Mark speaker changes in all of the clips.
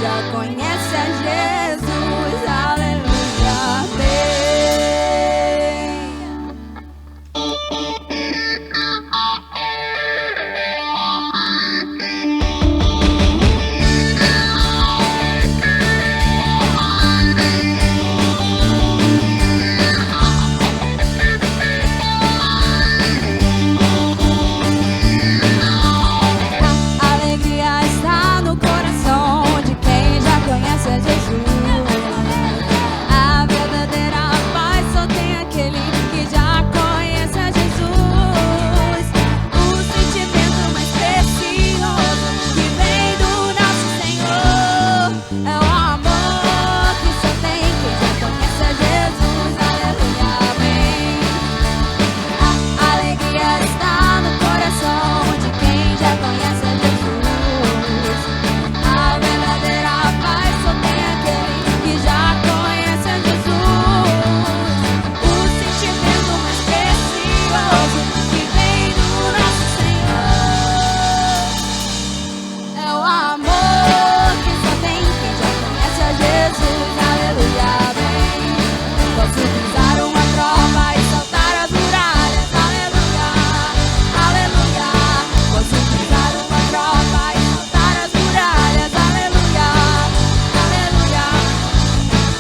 Speaker 1: já conhece a Jesus, aleluia, amém. A alegria está no coração de quem já conhece a Jesus. A verdadeira paz só tem aquele que já conhece a Jesus. O sentimento mais precioso que vem do nosso Senhor é o amor que só tem quem já conhece a Jesus, aleluia, amém. A alegria está no coração de quem já conhece a Jesus. A verdadeira paz só tem aquele que já conhece a Jesus. O sentimento mais precioso que vem do nosso Senhor é o amor que só tem quem já conhece a Jesus, aleluia, amém. Posso pisar uma prova e saltar as muralhas, aleluia, aleluia. Posso pisar uma prova e saltar as muralhas, aleluia, aleluia.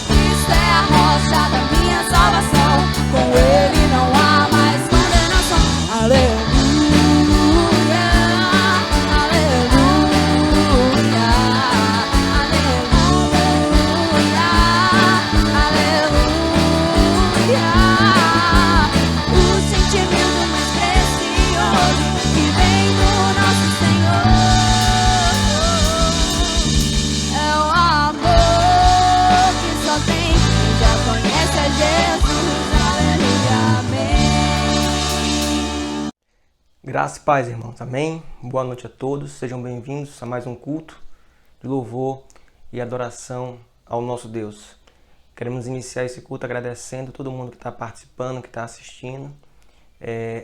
Speaker 1: Cristo é a rocha da minha salvação, com Ele não há mais condenação, aleluia, aleluia, aleluia, aleluia. O sentimento mais precioso que vem do nosso Senhor é o amor que só tem quem já conhece a Jesus, aleluia, amém.
Speaker 2: Graça e paz, irmãos. Amém? Boa noite a todos. Sejam bem-vindos a mais um culto de louvor e adoração ao nosso Deus. Queremos iniciar esse culto agradecendo todo mundo que está participando, que está assistindo.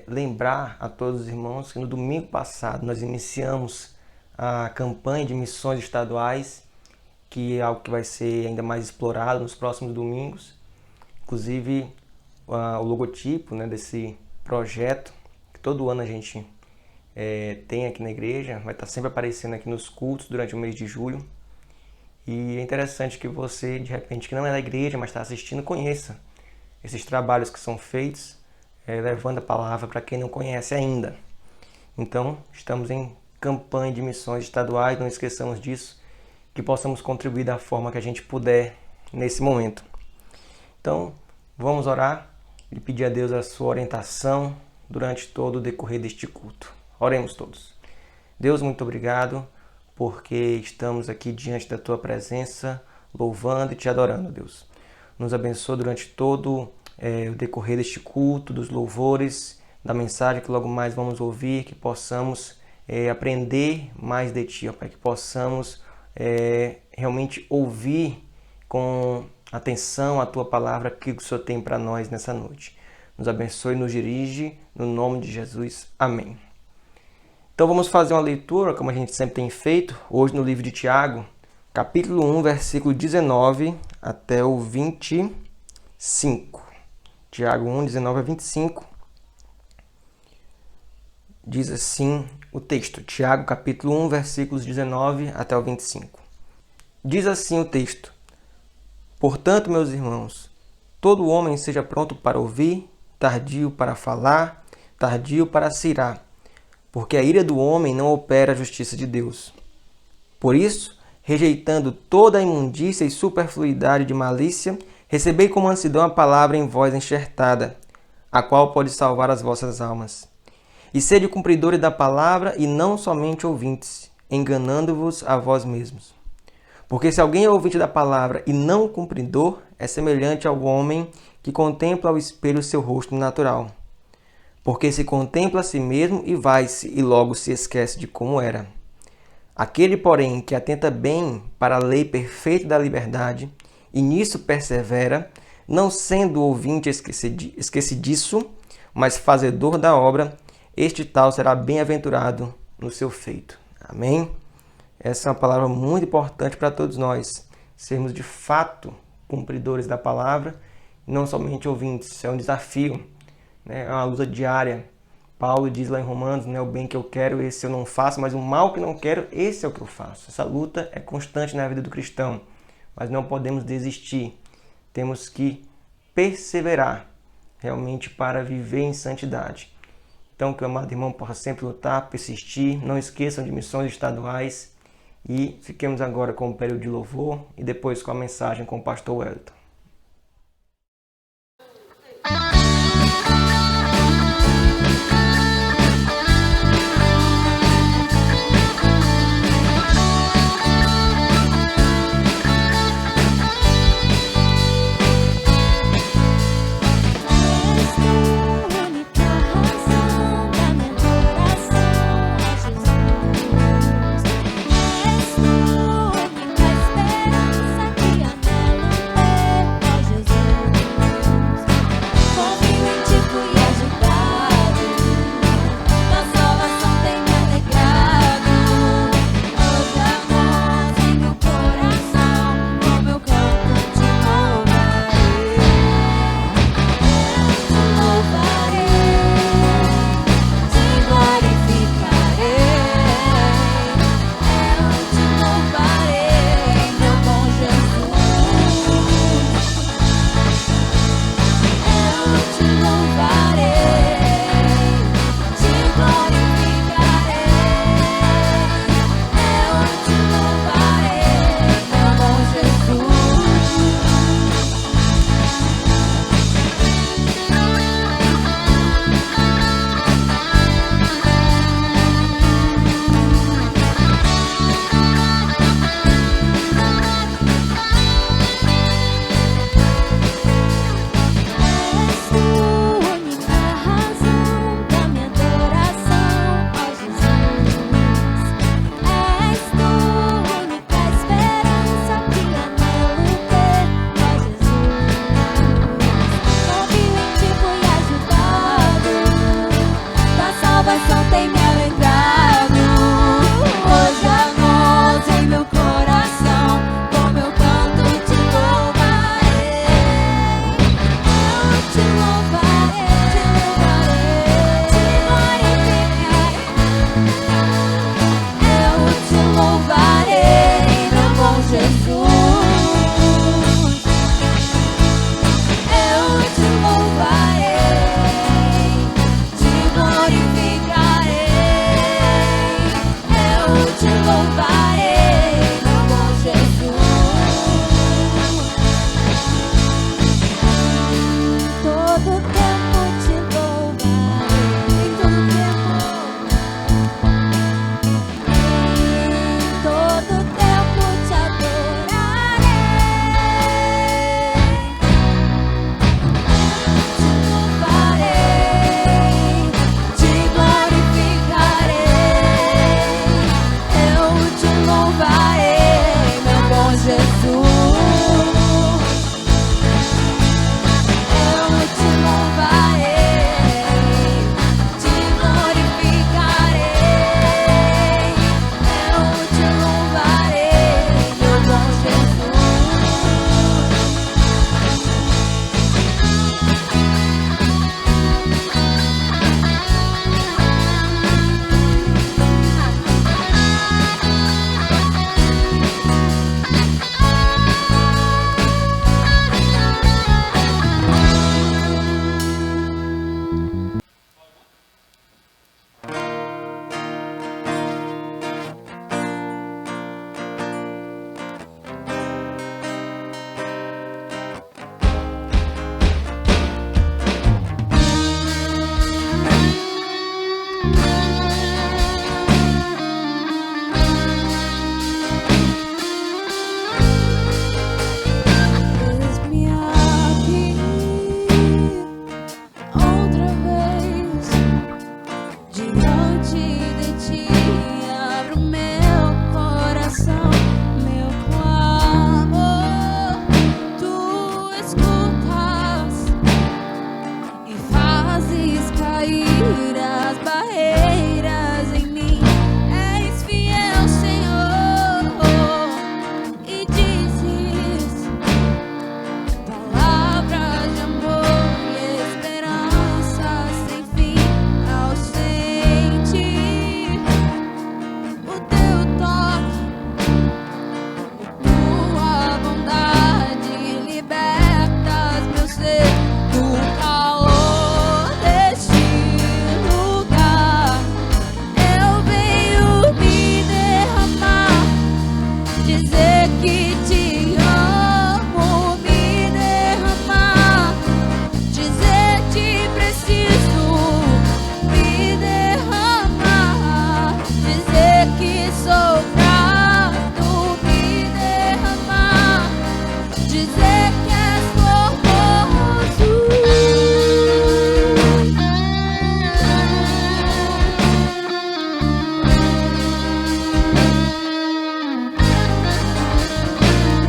Speaker 2: Lembrar a todos os irmãos que no domingo passado nós iniciamos a campanha de missões estaduais, que é algo que vai ser ainda mais explorado nos próximos domingos. Inclusive, o logotipo, né, desse projeto, que todo ano a gente tem aqui na igreja, vai estar sempre aparecendo aqui nos cultos durante o mês de julho. E é interessante que você, de repente, que não é da igreja, mas está assistindo, conheça esses trabalhos que são feitos, levando a palavra para quem não conhece ainda. Então, estamos em campanha de missões estaduais, não esqueçamos disso, que possamos contribuir da forma que a gente puder nesse momento. Então, vamos orar e pedir a Deus a sua orientação durante todo o decorrer deste culto. Oremos todos. Deus, muito obrigado, porque estamos aqui diante da Tua presença, louvando e Te adorando, Deus. Nos abençoa durante todo o decorrer deste culto, dos louvores, da mensagem que logo mais vamos ouvir, que possamos aprender mais de Ti, ó Pai, que possamos realmente ouvir com atenção a Tua palavra que o Senhor tem para nós nessa noite. Nos abençoe e nos dirige, no nome de Jesus. Amém. Então vamos fazer uma leitura, como a gente sempre tem feito, hoje no livro de Tiago, capítulo 1, versículo 19 até o 25. Tiago 1, 19 a 25. Diz assim o texto. Tiago, capítulo 1, versículos 19 até o 25. Diz assim o texto. Portanto, meus irmãos, todo homem seja pronto para ouvir, tardio para falar, tardio para se irar, porque a ira do homem não opera a justiça de Deus. Por isso, rejeitando toda a imundícia e superfluidade de malícia, recebei com mansidão a palavra em vós enxertada, a qual pode salvar as vossas almas. E sede cumpridores da palavra e não somente ouvintes, enganando-vos a vós mesmos. Porque se alguém é ouvinte da palavra e não cumpridor, é semelhante ao homem que contempla ao espelho seu rosto natural. Porque se contempla a si mesmo e vai-se, e logo se esquece de como era. Aquele, porém, que atenta bem para a lei perfeita da liberdade, e nisso persevera, não sendo ouvinte esquecidiço, mas fazedor da obra, este tal será bem-aventurado no seu feito. Amém? Essa é uma palavra muito importante para todos nós, sermos de fato cumpridores da palavra e não somente ouvintes. É um desafio, né? É uma luta diária. Paulo diz lá em Romanos, né, o bem que eu quero, esse eu não faço, mas o mal que não quero, esse é o que eu faço. Essa luta é constante na vida do cristão, mas não podemos desistir. Temos que perseverar realmente para viver em santidade. Então, que o amado irmão possa sempre lutar, persistir, não esqueçam de missões estaduais e fiquemos agora com o período de louvor e depois com a mensagem com o pastor Wellington.
Speaker 1: És tu, única esperança que anelo ter. dizer que te amo, me derramar, dizer que preciso, me derramar, dizer que sou grato, me derramar, dizer que és formoso.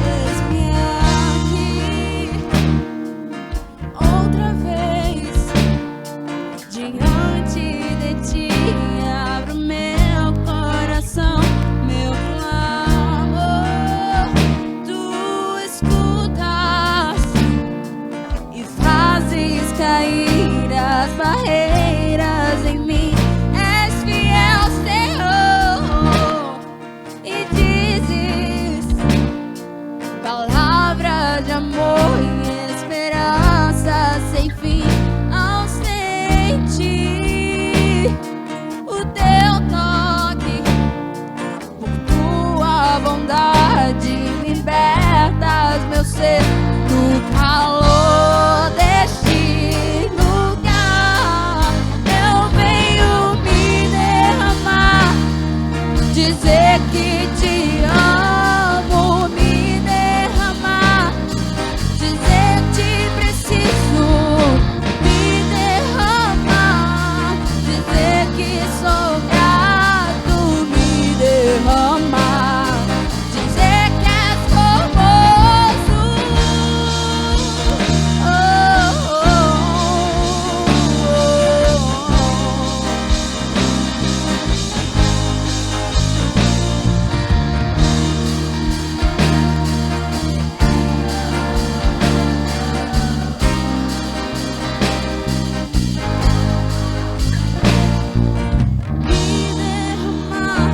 Speaker 1: Eis-me aqui outra vez diante de ti, abro meu coração, meu clamor, tu escutas e fazes cair as barreiras em mim. És fiel, Senhor, e dizes palavras de amor e esperança sem fim. Ao sentir o teu toque, por tua bondade libertas meu ser do calor deste lugar. Eu venho me derramar, dizer que te amo, me derramar, dizer que preciso, me derramar, dizer que sou grato, me derramar, dizer que és formoso. Oh, oh, oh, me derramar,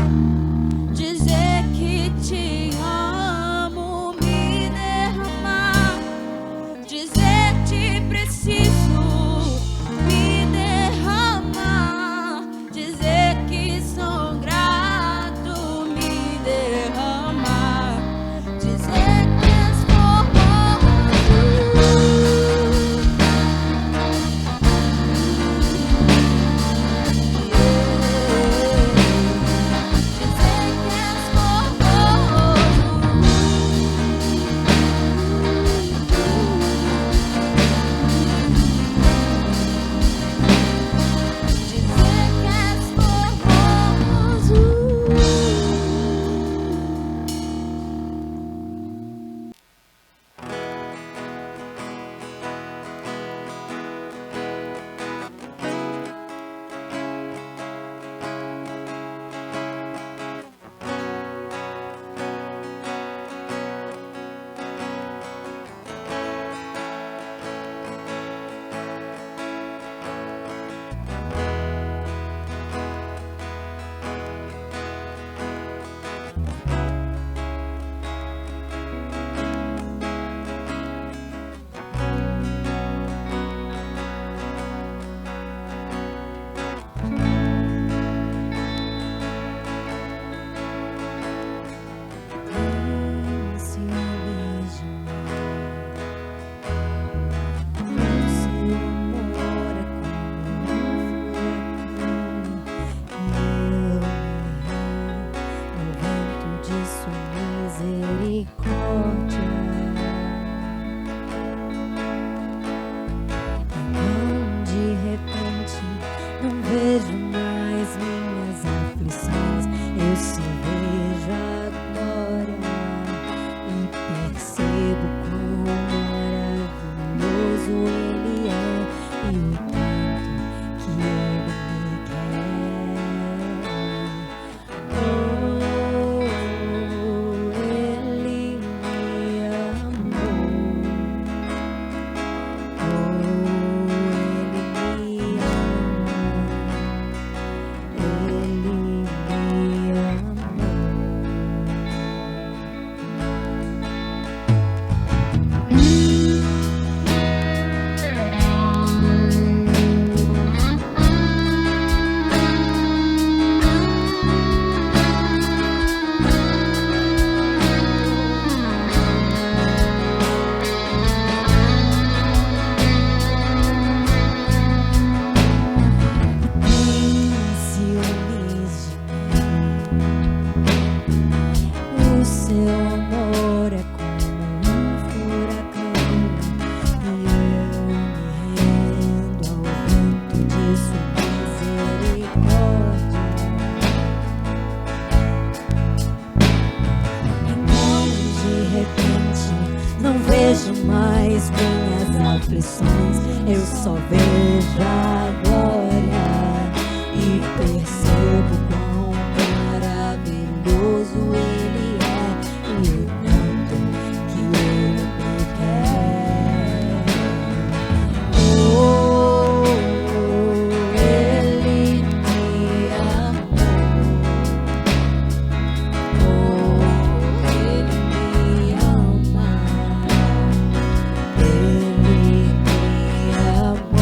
Speaker 1: dizer que te amo, me derramar, dizer que preciso, me derramar, dizer que sou grato, me derramar, dizer que és formoso. seu amor é como um furacão, e eu me rendo ao vento de sua misericórdia. Então, de repente, não vejo mais minhas aflições, eu só vejo a glória e percebo quão maravilhoso Ele é, e o tanto que Ele me quer. Oh, Ele me amou. Oh, Ele me ama. Ele me amou.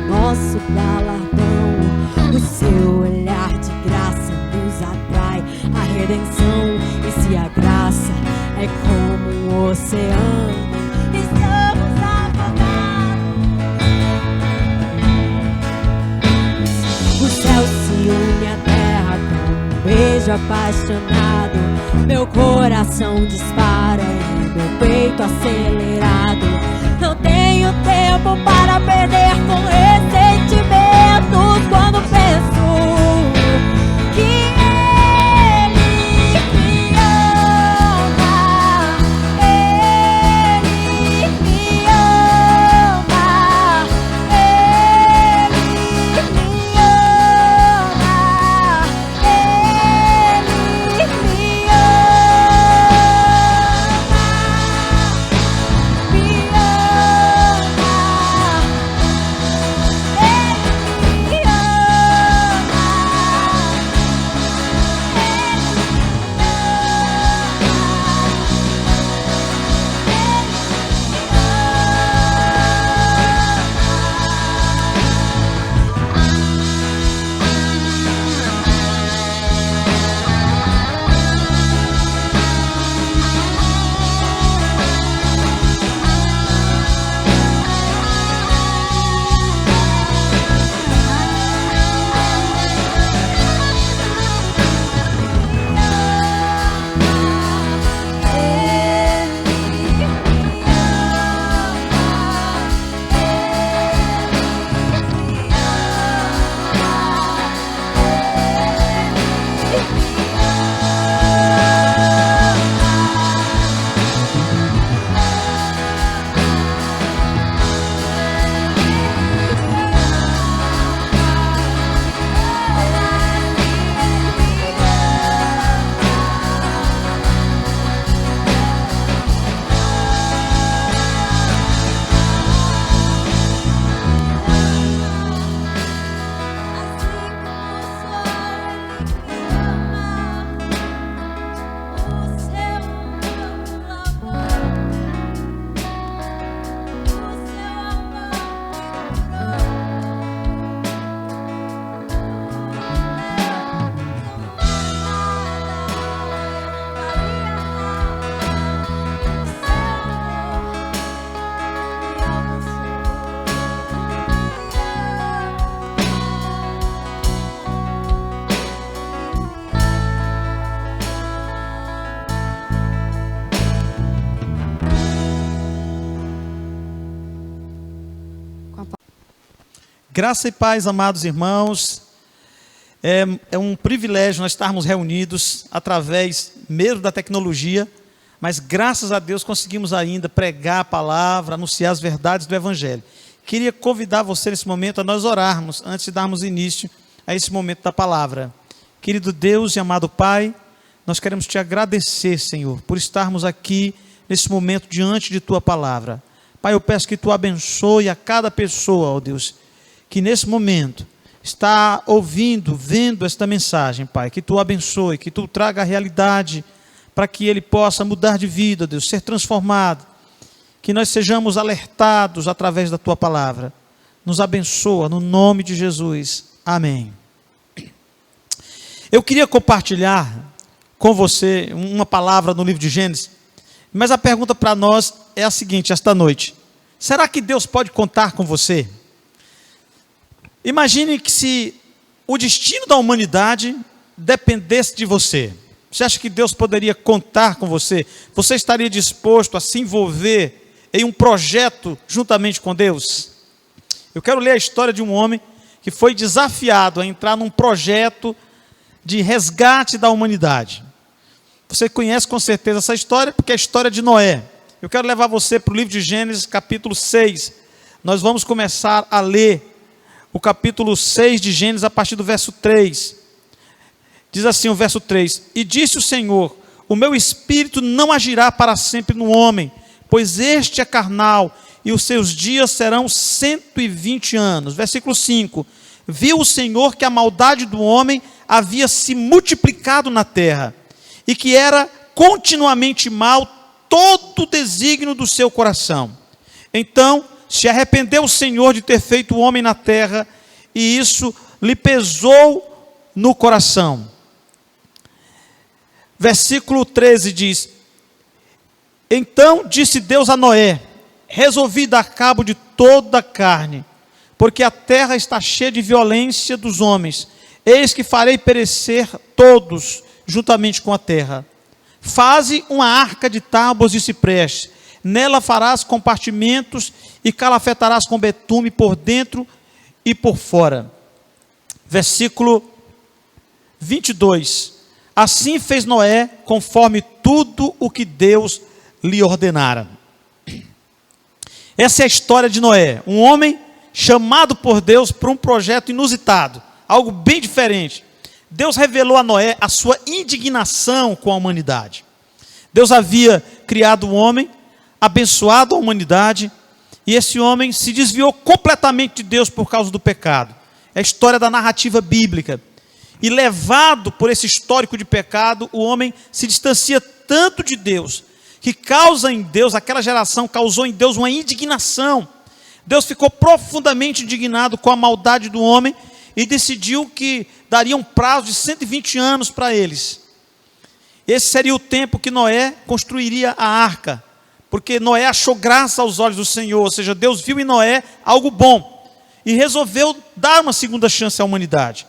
Speaker 1: Nosso galardão, o seu olhar de graça nos atrai a redenção. E se a graça é como um oceano, estamos afogados. O céu se une à terra com um beijo apaixonado. Meu coração dispara e meu peito acelerado. Não tenho tempo para perder com ressentimentos quando penso que Ele me ama. Ele me ama. Ele me ama. Ele me
Speaker 3: Graça e paz, amados irmãos. É um privilégio nós estarmos reunidos através mesmo da tecnologia, mas graças a Deus conseguimos ainda pregar a palavra, anunciar as verdades do Evangelho. Queria convidar você nesse momento a nós orarmos antes de darmos início a esse momento da palavra. Querido Deus e amado Pai, nós queremos te agradecer, Senhor, por estarmos aqui nesse momento diante de tua palavra. Pai, eu peço que tu abençoe a cada pessoa, ó Deus, que nesse momento está ouvindo, vendo esta mensagem, Pai, que tu abençoe, que tu traga a realidade para que ele possa mudar de vida, Deus, ser transformado, que nós sejamos alertados através da tua palavra. Nos abençoa no nome de Jesus. Amém. Eu queria compartilhar com você uma palavra no livro de Gênesis, mas a pergunta para nós é a seguinte, esta noite: será que Deus pode contar com você? Imagine que se o destino da humanidade dependesse de você, você acha que Deus poderia contar com você? Você estaria disposto a se envolver em um projeto juntamente com Deus? Eu quero ler a história de um homem que foi desafiado a entrar num projeto de resgate da humanidade. Você conhece com certeza essa história, porque é a história de Noé. Eu quero levar você para o livro de Gênesis, capítulo 6. Nós vamos começar a ler o capítulo 6 de Gênesis a partir do verso 3. Diz assim o verso 3: E disse o Senhor: o meu espírito não agirá para sempre no homem, pois este é carnal, e os seus dias serão 120 anos. Versículo 5: Viu o Senhor que a maldade do homem havia se multiplicado na terra, e que era continuamente mal todo o desígnio do seu coração. Então se arrependeu o Senhor de ter feito o homem na terra, e isso lhe pesou no coração. Versículo 13 diz: Então disse Deus a Noé: resolvi dar cabo de toda a carne, porque a terra está cheia de violência dos homens. Eis que farei perecer todos juntamente com a terra. Faze uma arca de tábuas de cipreste, nela farás compartimentos e calafetarás com betume por dentro e por fora. Versículo 22. Assim fez Noé, conforme tudo o que Deus lhe ordenara. Essa é a história de Noé, um homem chamado por Deus para um projeto inusitado, algo bem diferente. Deus revelou a Noé a sua indignação com a humanidade. Deus havia criado o homem, abençoado a humanidade, e esse homem se desviou completamente de Deus por causa do pecado. É a história da narrativa bíblica. E levado por esse histórico de pecado, o homem se distancia tanto de Deus, que causa em Deus, aquela geração causou em Deus uma indignação. Deus ficou profundamente indignado com a maldade do homem e decidiu que daria um prazo de 120 anos para eles. Esse seria o tempo que Noé construiria a arca, porque Noé achou graça aos olhos do Senhor, ou seja, Deus viu em Noé algo bom e resolveu dar uma segunda chance à humanidade.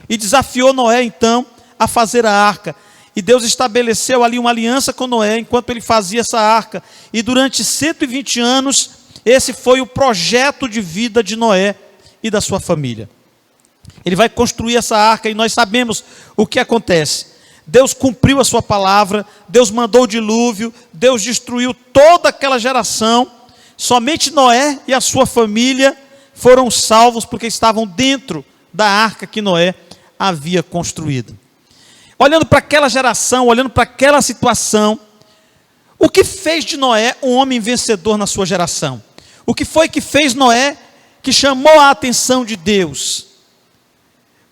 Speaker 3: E desafiou Noé então a fazer a arca. E Deus estabeleceu ali uma aliança com Noé enquanto ele fazia essa arca. E durante 120 anos, esse foi o projeto de vida de Noé e da sua família. Ele vai construir essa arca e nós sabemos o que acontece. Deus cumpriu a sua palavra, Deus mandou o dilúvio, Deus destruiu toda aquela geração. Somente Noé e a sua família foram salvos porque estavam dentro da arca que Noé havia construído. Olhando para aquela geração, olhando para aquela situação, o que fez de Noé um homem vencedor na sua geração? O que foi que fez Noé, que chamou a atenção de Deus?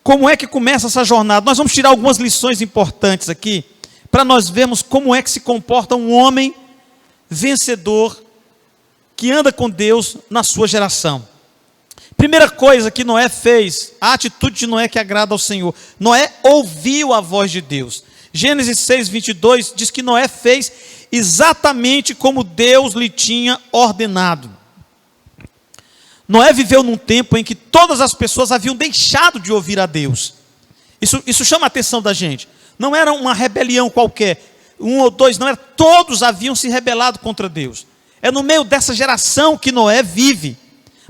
Speaker 3: Como é que começa essa jornada? Nós vamos tirar algumas lições importantes aqui, para nós vermos como é que se comporta um homem vencedor, que anda com Deus na sua geração. Primeira coisa que Noé fez, a atitude de Noé que agrada ao Senhor. Noé ouviu a voz de Deus. Gênesis 6, 22 diz que Noé fez exatamente como Deus lhe tinha ordenado. Noé viveu num tempo em que todas as pessoas haviam deixado de ouvir a Deus. Isso chama a atenção da gente. Não era uma rebelião qualquer, um ou dois, não era, todos haviam se rebelado contra Deus. É no meio dessa geração que Noé vive.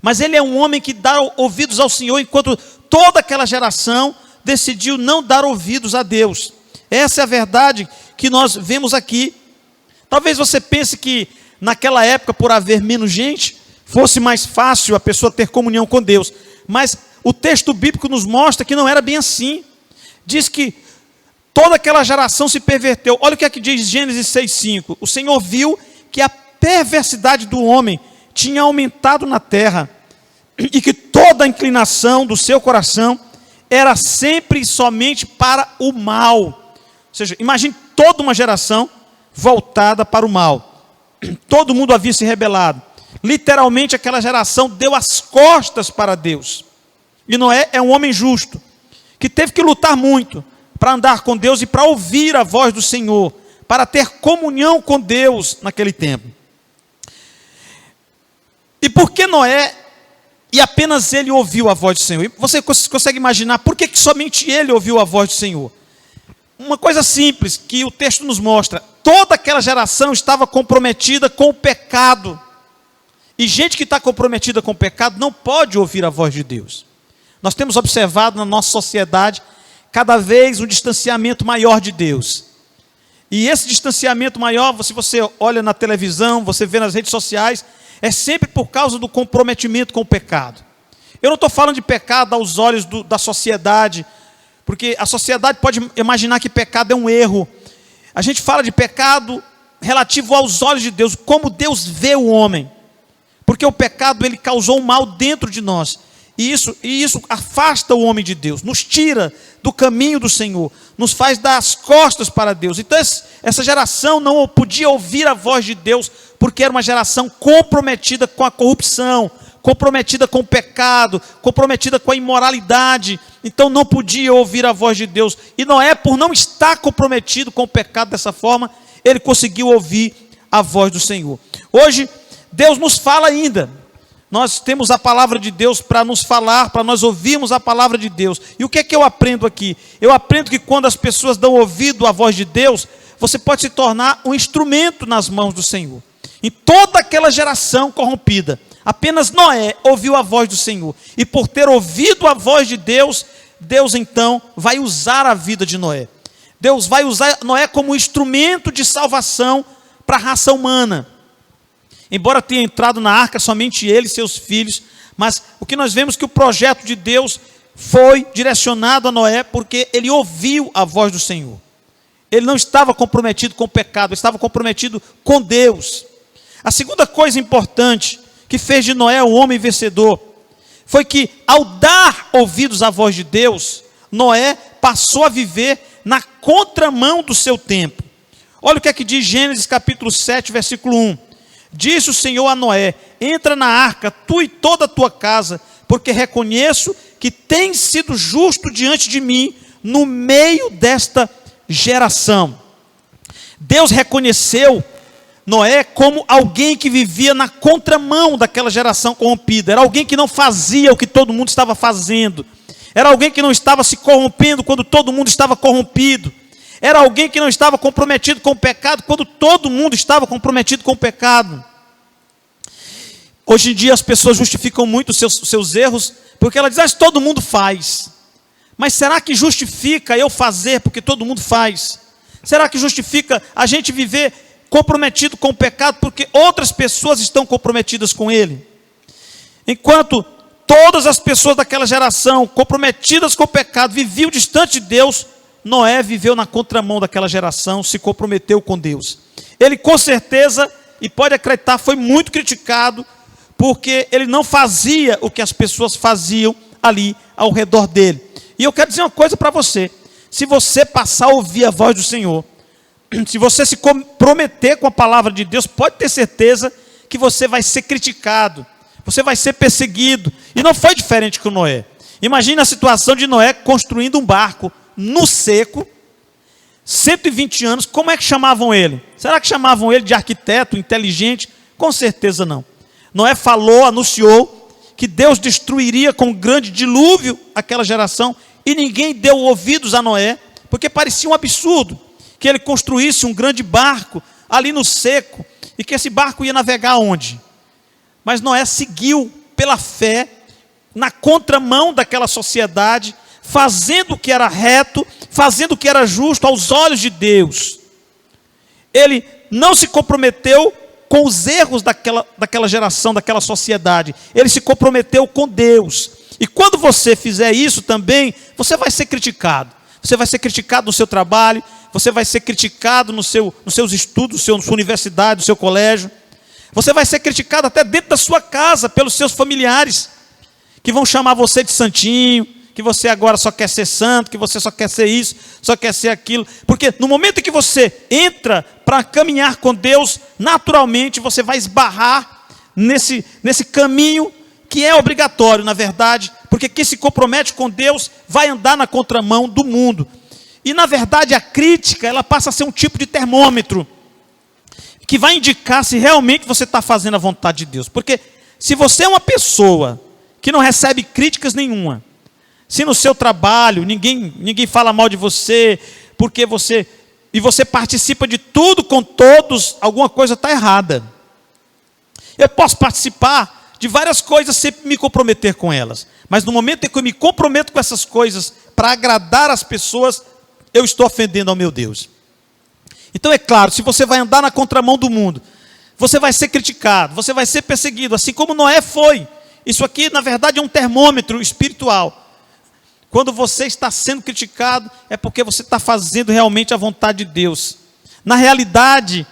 Speaker 3: Mas ele é um homem que dá ouvidos ao Senhor, enquanto toda aquela geração decidiu não dar ouvidos a Deus. Essa é a verdade que nós vemos aqui. Talvez você pense que naquela época, por haver menos gente, fosse mais fácil a pessoa ter comunhão com Deus. Mas o texto bíblico nos mostra que não era bem assim. diz que toda aquela geração se perverteu. Olha o que é que diz Gênesis 6:5. O Senhor viu que a perversidade do homem tinha aumentado na terra, e que toda a inclinação do seu coração era sempre e somente para o mal. Ou seja, imagine toda uma geração voltada para o mal. Todo mundo havia se rebelado. Literalmente aquela geração deu as costas para Deus. E Noé é um homem justo, que teve que lutar muito para andar com Deus e para ouvir a voz do Senhor, para ter comunhão com Deus naquele tempo. E por que Noé, e apenas ele ouviu a voz do Senhor? E você consegue imaginar por que somente ele ouviu a voz do Senhor? Uma coisa simples que o texto nos mostra: toda aquela geração estava comprometida com o pecado. E gente que está comprometida com o pecado não pode ouvir a voz de Deus. Nós temos observado na nossa sociedade cada vez um distanciamento maior de Deus. E esse distanciamento maior, se você olha na televisão, você vê nas redes sociais, é sempre por causa do comprometimento com o pecado. Eu não estou falando de pecado aos olhos da sociedade, porque a sociedade pode imaginar que pecado é um erro. A gente fala de pecado relativo aos olhos de Deus, como Deus vê o homem. Porque o pecado, ele causou um mal dentro de nós. E isso afasta o homem de Deus, nos tira do caminho do Senhor, nos faz dar as costas para Deus. Então essa geração não podia ouvir a voz de Deus, porque era uma geração comprometida com a corrupção, comprometida com o pecado, comprometida com a imoralidade. Então não podia ouvir a voz de Deus. E Noé, por não estar comprometido com o pecado dessa forma, ele conseguiu ouvir a voz do Senhor. Hoje, Deus nos fala ainda. Nós temos a palavra de Deus para nos falar, para nós ouvirmos a palavra de Deus. E o que é que eu aprendo aqui? Eu aprendo que quando as pessoas dão ouvido à voz de Deus, você pode se tornar um instrumento nas mãos do Senhor. Em toda aquela geração corrompida, apenas Noé ouviu a voz do Senhor. E por ter ouvido a voz de Deus, Deus então vai usar a vida de Noé. Deus vai usar Noé como instrumento de salvação para a raça humana. Embora tenha entrado na arca somente ele e seus filhos, mas o que nós vemos é que o projeto de Deus foi direcionado a Noé porque ele ouviu a voz do Senhor. Ele não estava comprometido com o pecado, ele estava comprometido com Deus. A segunda coisa importante que fez de Noé um homem vencedor foi que, ao dar ouvidos à voz de Deus, Noé passou a viver na contramão do seu tempo. Olha o que é que diz Gênesis capítulo 7, versículo 1. Disse o Senhor a Noé: entra na arca, tu e toda a tua casa, porque reconheço que tens sido justo diante de mim no meio desta geração. Deus reconheceu Noé como alguém que vivia na contramão daquela geração corrompida. Era alguém que não fazia o que todo mundo estava fazendo. Era alguém que não estava se corrompendo quando todo mundo estava corrompido. Era alguém que não estava comprometido com o pecado quando todo mundo estava comprometido com o pecado. Hoje em dia as pessoas justificam muito os seus erros, porque ela diz: todo mundo faz. Mas será que justifica eu fazer porque todo mundo faz? Será que justifica a gente viver comprometido com o pecado porque outras pessoas estão comprometidas com ele? Enquanto todas as pessoas daquela geração comprometidas com o pecado viviam distante de Deus, Noé viveu na contramão daquela geração, se comprometeu com Deus. Ele com certeza, e pode acreditar, foi muito criticado, porque ele não fazia o que as pessoas faziam ali ao redor dele. E eu quero dizer uma coisa para você: se você passar a ouvir a voz do Senhor, se você se comprometer com a palavra de Deus, pode ter certeza que você vai ser criticado, você vai ser perseguido. E não foi diferente com Noé. Imagine a situação de Noé construindo um barco no seco, 120 anos, como é que chamavam ele? Será que chamavam ele de arquiteto, inteligente? Com certeza não. Noé falou, anunciou que Deus destruiria com um grande dilúvio aquela geração, e ninguém deu ouvidos a Noé, porque parecia um absurdo que ele construísse um grande barco ali no seco, e que esse barco ia navegar onde? Mas Noé seguiu pela fé, na contramão daquela sociedade, fazendo o que era reto, fazendo o que era justo aos olhos de Deus. Ele não se comprometeu com os erros daquela geração, daquela sociedade. Ele se comprometeu com Deus. E quando você fizer isso também, você vai ser criticado. você vai ser criticado no seu trabalho, você vai ser criticado nos seus estudos, na sua universidade, no seu colégio. Você vai ser criticado até dentro da sua casa, pelos seus familiares, que vão chamar você de santinho, que você agora só quer ser santo, que você só quer ser isso, só quer ser aquilo. Porque no momento em que você entra para caminhar com Deus, naturalmente você vai esbarrar nesse caminho que é obrigatório, na verdade, porque quem se compromete com Deus vai andar na contramão do mundo. E na verdade a crítica, ela passa a ser um tipo de termômetro, que vai indicar se realmente você está fazendo a vontade de Deus. Porque se você é uma pessoa que não recebe críticas nenhuma, se no seu trabalho ninguém fala mal de você, porque você participa de tudo com todos, alguma coisa está errada. Eu posso participar de várias coisas sem me comprometer com elas, mas no momento em que eu me comprometo com essas coisas para agradar as pessoas, eu estou ofendendo ao meu Deus. Então é claro, se você vai andar na contramão do mundo, você vai ser criticado, você vai ser perseguido, assim como Noé foi. Isso aqui, na verdade, é um termômetro espiritual. Quando você está sendo criticado, é porque você está fazendo realmente a vontade de Deus. Na realidade,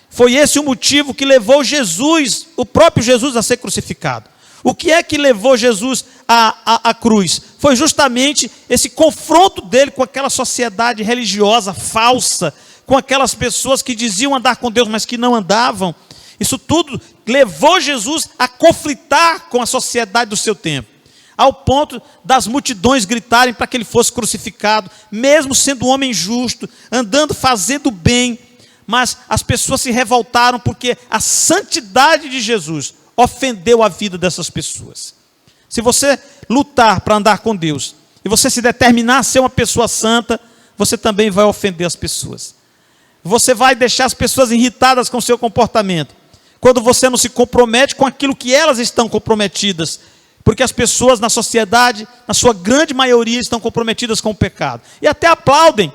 Speaker 3: foi esse o motivo que levou Jesus, o próprio Jesus, a ser crucificado. O que é que levou Jesus à cruz? Foi justamente esse confronto dele com aquela sociedade religiosa falsa, com aquelas pessoas que diziam andar com Deus, mas que não andavam. Isso tudo levou Jesus a conflitar com a sociedade do seu tempo, ao ponto das multidões gritarem para que ele fosse crucificado, mesmo sendo um homem justo, andando, fazendo bem. Mas as pessoas se revoltaram porque a santidade de Jesus ofendeu a vida dessas pessoas. Se você lutar para andar com Deus, e você se determinar a ser uma pessoa santa, você também vai ofender as pessoas. Você vai deixar as pessoas irritadas com o seu comportamento, quando você não se compromete com aquilo que elas estão comprometidas. Porque as pessoas na sociedade, na sua grande maioria, estão comprometidas com o pecado. E até aplaudem.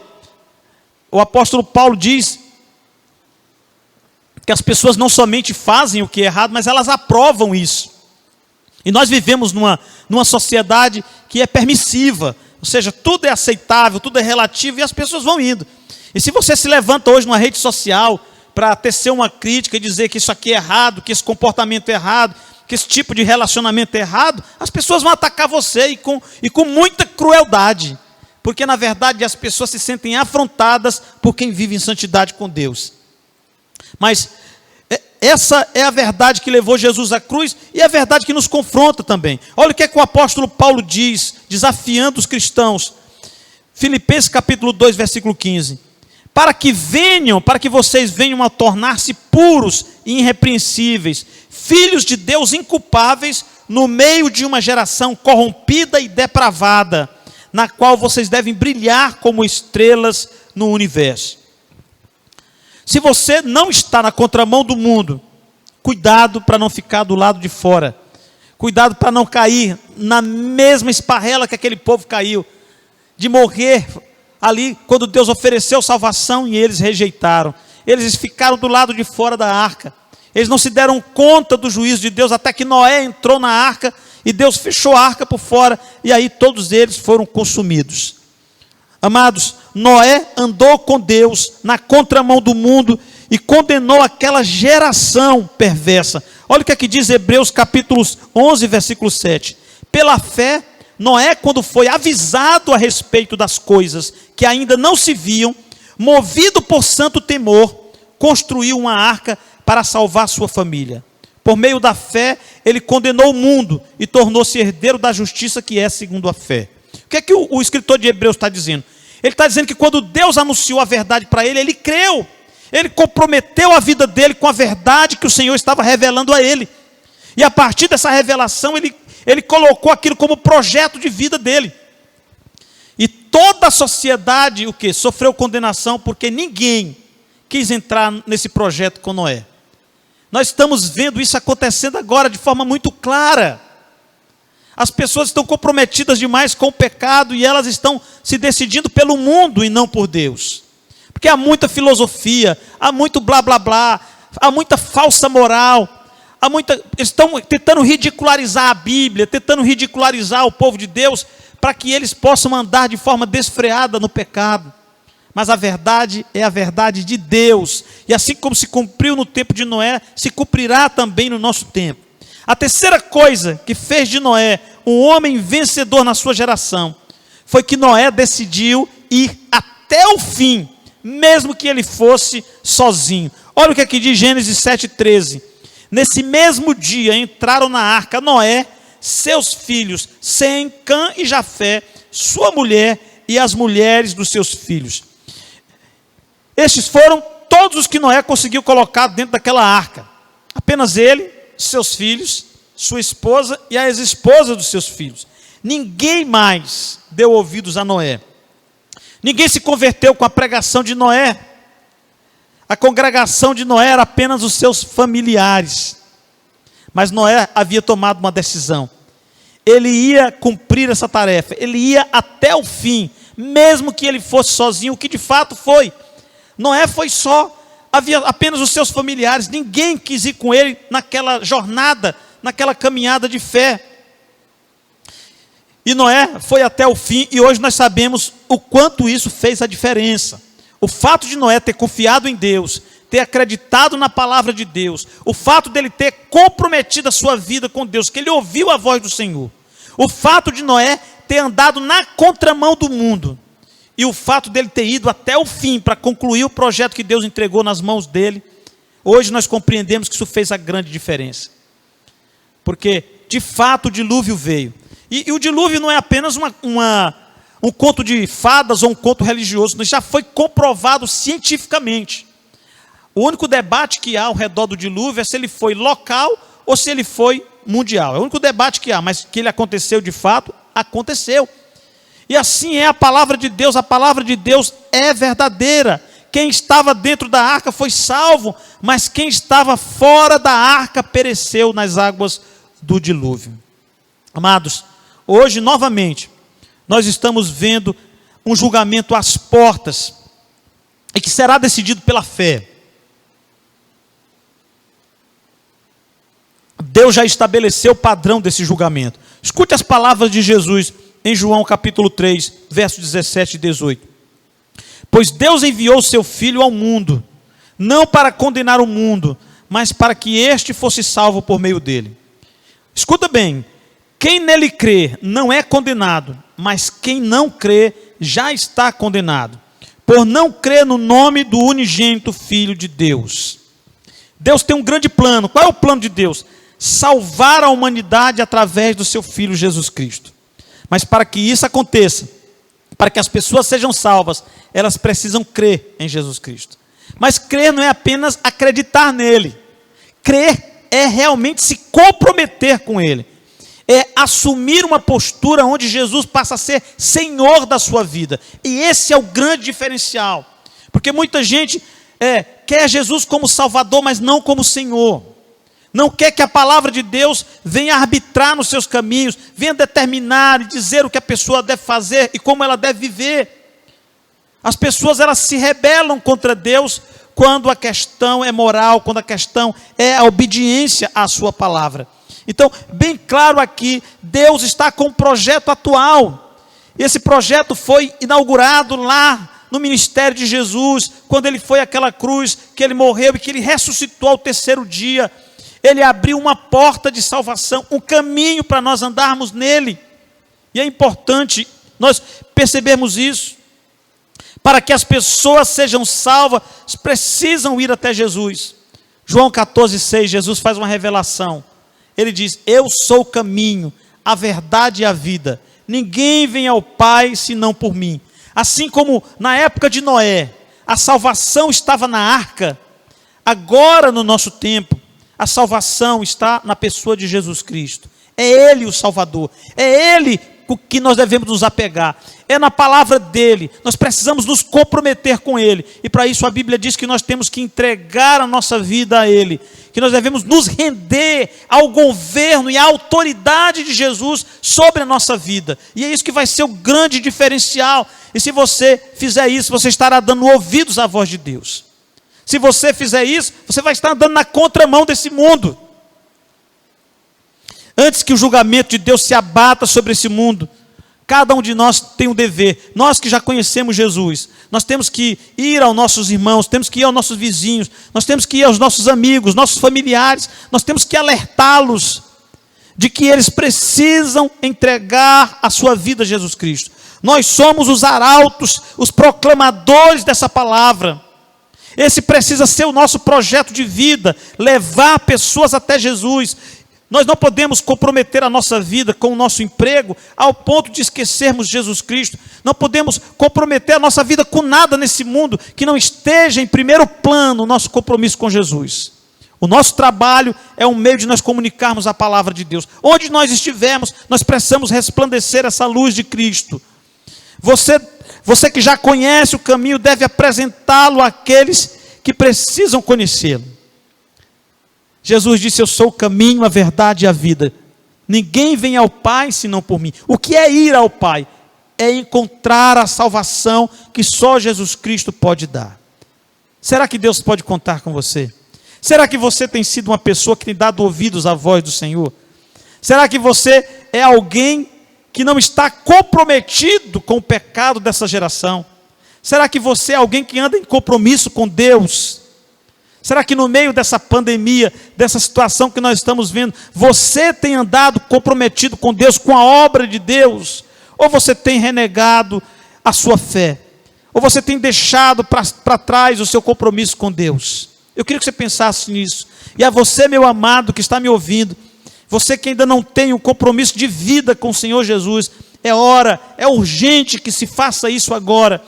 Speaker 3: O apóstolo Paulo diz que as pessoas não somente fazem o que é errado, mas elas aprovam isso. E nós vivemos numa sociedade que é permissiva. Ou seja, tudo é aceitável, tudo é relativo e as pessoas vão indo. E se você se levanta hoje numa rede social para tecer uma crítica e dizer que isso aqui é errado, que esse comportamento é errado, que esse tipo de relacionamento é errado, as pessoas vão atacar você e com muita crueldade. Porque na verdade as pessoas se sentem afrontadas por quem vive em santidade com Deus. Mas essa é a verdade que levou Jesus à cruz e é a verdade que nos confronta também. Olha o que é que o apóstolo Paulo diz, desafiando os cristãos. Filipenses capítulo 2, versículo 15. Para que vocês venham a tornar-se puros e irrepreensíveis, filhos de Deus inculpáveis, no meio de uma geração corrompida e depravada, na qual vocês devem brilhar como estrelas no universo. Se você não está na contramão do mundo, cuidado para não ficar do lado de fora. Cuidado para não cair na mesma esparrela que aquele povo caiu, de morrer ali quando Deus ofereceu salvação e eles rejeitaram. Eles ficaram do lado de fora da arca. Eles não se deram conta do juízo de Deus até que Noé entrou na arca e Deus fechou a arca por fora e aí todos eles foram consumidos. Amados, Noé andou com Deus na contramão do mundo e condenou aquela geração perversa. Olha o que aqui diz Hebreus capítulo 11, versículo 7. Pela fé, Noé, quando foi avisado a respeito das coisas que ainda não se viam, movido por santo temor, construiu uma arca para salvar sua família. Por meio da fé, ele condenou o mundo e tornou-se herdeiro da justiça que é segundo a fé. O que é que o escritor de Hebreus está dizendo? Ele está dizendo que quando Deus anunciou a verdade para ele, ele creu. Ele comprometeu a vida dele com a verdade que o Senhor estava revelando a ele. E a partir dessa revelação, ele colocou aquilo como projeto de vida dele. E toda a sociedade, o quê? Sofreu condenação porque ninguém quis entrar nesse projeto com Noé. Nós estamos vendo isso acontecendo agora de forma muito clara. As pessoas estão comprometidas demais com o pecado e elas estão se decidindo pelo mundo e não por Deus. Porque há muita filosofia, há muito blá blá blá, há muita falsa moral, estão tentando ridicularizar a Bíblia, tentando ridicularizar o povo de Deus, para que eles possam andar de forma desfreada no pecado. Mas a verdade é a verdade de Deus. E assim como se cumpriu no tempo de Noé, se cumprirá também no nosso tempo. A terceira coisa que fez de Noé um homem vencedor na sua geração foi que Noé decidiu ir até o fim, mesmo que ele fosse sozinho. Olha o que aqui diz Gênesis 7,13. Nesse mesmo dia entraram na arca Noé, seus filhos Sem, Cã e Jafé, sua mulher e as mulheres dos seus filhos. Estes foram todos os que Noé conseguiu colocar dentro daquela arca. Apenas ele, seus filhos, sua esposa e a ex-esposa dos seus filhos. Ninguém mais deu ouvidos a Noé. Ninguém se converteu com a pregação de Noé. A congregação de Noé era apenas os seus familiares. Mas Noé havia tomado uma decisão. Ele ia cumprir essa tarefa. Ele ia até o fim, mesmo que ele fosse sozinho, o que de fato foi. Noé foi só, havia apenas os seus familiares. Ninguém quis ir com ele naquela jornada, naquela caminhada de fé. E Noé foi até o fim, e hoje nós sabemos o quanto isso fez a diferença. O fato de Noé ter confiado em Deus, ter acreditado na palavra de Deus, o fato dele ter comprometido a sua vida com Deus, que ele ouviu a voz do Senhor, o fato de Noé ter andado na contramão do mundo, e o fato dele ter ido até o fim para concluir o projeto que Deus entregou nas mãos dele, hoje nós compreendemos que isso fez a grande diferença. Porque, de fato, o dilúvio veio. E o dilúvio não é apenas um conto de fadas ou um conto religioso, já foi comprovado cientificamente. O único debate que há ao redor do dilúvio é se ele foi local ou se ele foi mundial. É o único debate que há, mas que ele aconteceu de fato, aconteceu. E assim é a palavra de Deus é verdadeira. Quem estava dentro da arca foi salvo, mas quem estava fora da arca pereceu nas águas do dilúvio. Amados, hoje novamente, nós estamos vendo um julgamento às portas, e que será decidido pela fé. Deus já estabeleceu o padrão desse julgamento. Escute as palavras de Jesus em João capítulo 3, versos 17 e 18. Pois Deus enviou o seu Filho ao mundo, não para condenar o mundo, mas para que este fosse salvo por meio dele. Escuta bem, quem nele crê não é condenado, mas quem não crê já está condenado, por não crer no nome do unigênito Filho de Deus. Deus tem um grande plano. Qual é o plano de Deus? Salvar a humanidade através do seu Filho Jesus Cristo. Mas para que isso aconteça, para que as pessoas sejam salvas, elas precisam crer em Jesus Cristo. Mas crer não é apenas acreditar nele. Crer é realmente se comprometer com ele. É assumir uma postura onde Jesus passa a ser Senhor da sua vida. E esse é o grande diferencial. Porque muita gente quer Jesus como Salvador, mas não como Senhor. Não quer que a palavra de Deus venha arbitrar nos seus caminhos, venha determinar e dizer o que a pessoa deve fazer e como ela deve viver. As pessoas, elas se rebelam contra Deus quando a questão é moral, quando a questão é a obediência à sua palavra. Então, bem claro aqui, Deus está com um projeto atual. Esse projeto foi inaugurado lá no ministério de Jesus, quando ele foi àquela cruz, que ele morreu e que ele ressuscitou ao terceiro dia. Ele abriu uma porta de salvação, um caminho para nós andarmos nele. E é importante nós percebermos isso. Para que as pessoas sejam salvas, precisam ir até Jesus. João 14,6, Jesus faz uma revelação. Ele diz: eu sou o caminho, a verdade e a vida. Ninguém vem ao Pai senão por mim. Assim como na época de Noé, a salvação estava na arca, agora no nosso tempo, a salvação está na pessoa de Jesus Cristo. É Ele o Salvador. É Ele o que nós devemos nos apegar. É na palavra dEle. Nós precisamos nos comprometer com Ele. E para isso a Bíblia diz que nós temos que entregar a nossa vida a Ele. Que nós devemos nos render ao governo e à autoridade de Jesus sobre a nossa vida. E é isso que vai ser o grande diferencial. E se você fizer isso, você estará dando ouvidos à voz de Deus. Se você fizer isso, você vai estar andando na contramão desse mundo. Antes que o julgamento de Deus se abata sobre esse mundo, cada um de nós tem um dever. Nós que já conhecemos Jesus, nós temos que ir aos nossos irmãos, temos que ir aos nossos vizinhos, nós temos que ir aos nossos amigos, nossos familiares, nós temos que alertá-los de que eles precisam entregar a sua vida a Jesus Cristo. Nós somos os arautos, os proclamadores dessa palavra. Esse precisa ser o nosso projeto de vida, levar pessoas até Jesus. Nós não podemos comprometer a nossa vida com o nosso emprego ao ponto de esquecermos Jesus Cristo. Não podemos comprometer a nossa vida com nada nesse mundo que não esteja em primeiro plano o nosso compromisso com Jesus. O nosso trabalho é um meio de nós comunicarmos a palavra de Deus. Onde nós estivermos, nós precisamos resplandecer essa luz de Cristo. Você que já conhece o caminho deve apresentá-lo àqueles que precisam conhecê-lo. Jesus disse: eu sou o caminho, a verdade e a vida. Ninguém vem ao Pai senão por mim. O que é ir ao Pai? É encontrar a salvação que só Jesus Cristo pode dar. Será que Deus pode contar com você? Será que você tem sido uma pessoa que tem dado ouvidos à voz do Senhor? Será que você é alguém que não está comprometido com o pecado dessa geração? Será que você é alguém que anda em compromisso com Deus? Será que no meio dessa pandemia, dessa situação que nós estamos vendo, você tem andado comprometido com Deus, com a obra de Deus? Ou você tem renegado a sua fé? Ou você tem deixado para trás o seu compromisso com Deus? Eu queria que você pensasse nisso. E a você, meu amado, que está me ouvindo, você que ainda não tem um compromisso de vida com o Senhor Jesus, é hora, é urgente que se faça isso agora.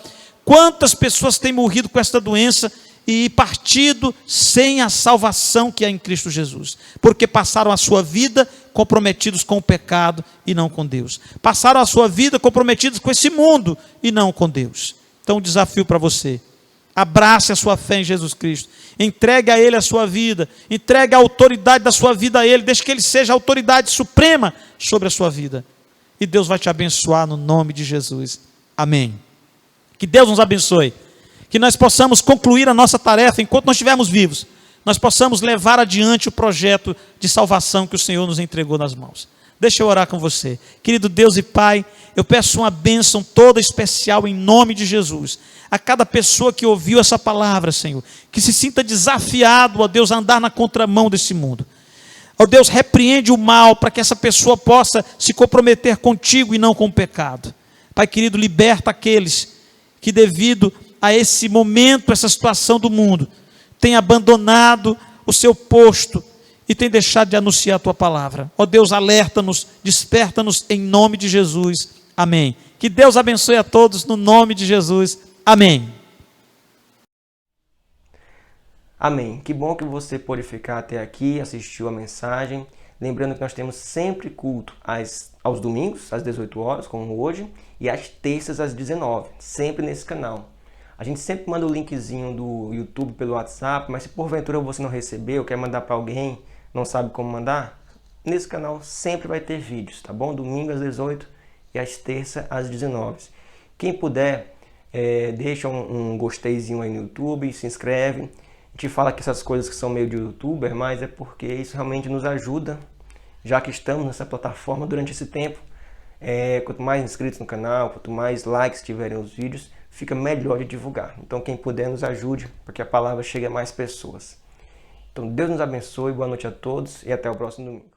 Speaker 3: Quantas pessoas têm morrido com esta doença e partido sem a salvação que há em Cristo Jesus? Porque passaram a sua vida comprometidos com o pecado e não com Deus. Passaram a sua vida comprometidos com esse mundo e não com Deus. Então, um desafio para você: abrace a sua fé em Jesus Cristo, entregue a Ele a sua vida, entregue a autoridade da sua vida a Ele, deixe que Ele seja a autoridade suprema sobre a sua vida, e Deus vai te abençoar no nome de Jesus, amém. Que Deus nos abençoe, que nós possamos concluir a nossa tarefa enquanto nós estivermos vivos, nós possamos levar adiante o projeto de salvação que o Senhor nos entregou nas mãos. Deixa eu orar com você. Querido Deus e Pai, eu peço uma bênção toda especial em nome de Jesus a cada pessoa que ouviu essa palavra, Senhor, que se sinta desafiado, ó Deus, a andar na contramão desse mundo. Ó Deus, repreende o mal para que essa pessoa possa se comprometer contigo e não com o pecado. Pai querido, liberta aqueles que, devido a esse momento, essa situação do mundo, têm abandonado o seu posto e têm deixado de anunciar a tua palavra. Ó Deus, alerta-nos, desperta-nos em nome de Jesus, amém. Que Deus abençoe a todos no nome de Jesus, amém.
Speaker 2: Amém. Que bom que você pôde ficar até aqui, assistiu a mensagem. Lembrando que nós temos sempre culto aos domingos, às 18 horas, como hoje, e às terças, às 19, sempre nesse canal. A gente sempre manda o linkzinho do YouTube pelo WhatsApp, mas se porventura você não recebeu, quer mandar para alguém, não sabe como mandar, nesse canal sempre vai ter vídeos, tá bom? Domingo às 18 e às terças às 19. Quem puder, deixa um gosteizinho aí no YouTube, se inscreve. A gente fala que essas coisas que são meio de youtuber, mas é porque isso realmente nos ajuda, já que estamos nessa plataforma durante esse tempo. Quanto mais inscritos no canal, quanto mais likes tiverem os vídeos, fica melhor de divulgar. Então quem puder nos ajude, para que a palavra chegue a mais pessoas. Então Deus nos abençoe, boa noite a todos e até o próximo domingo.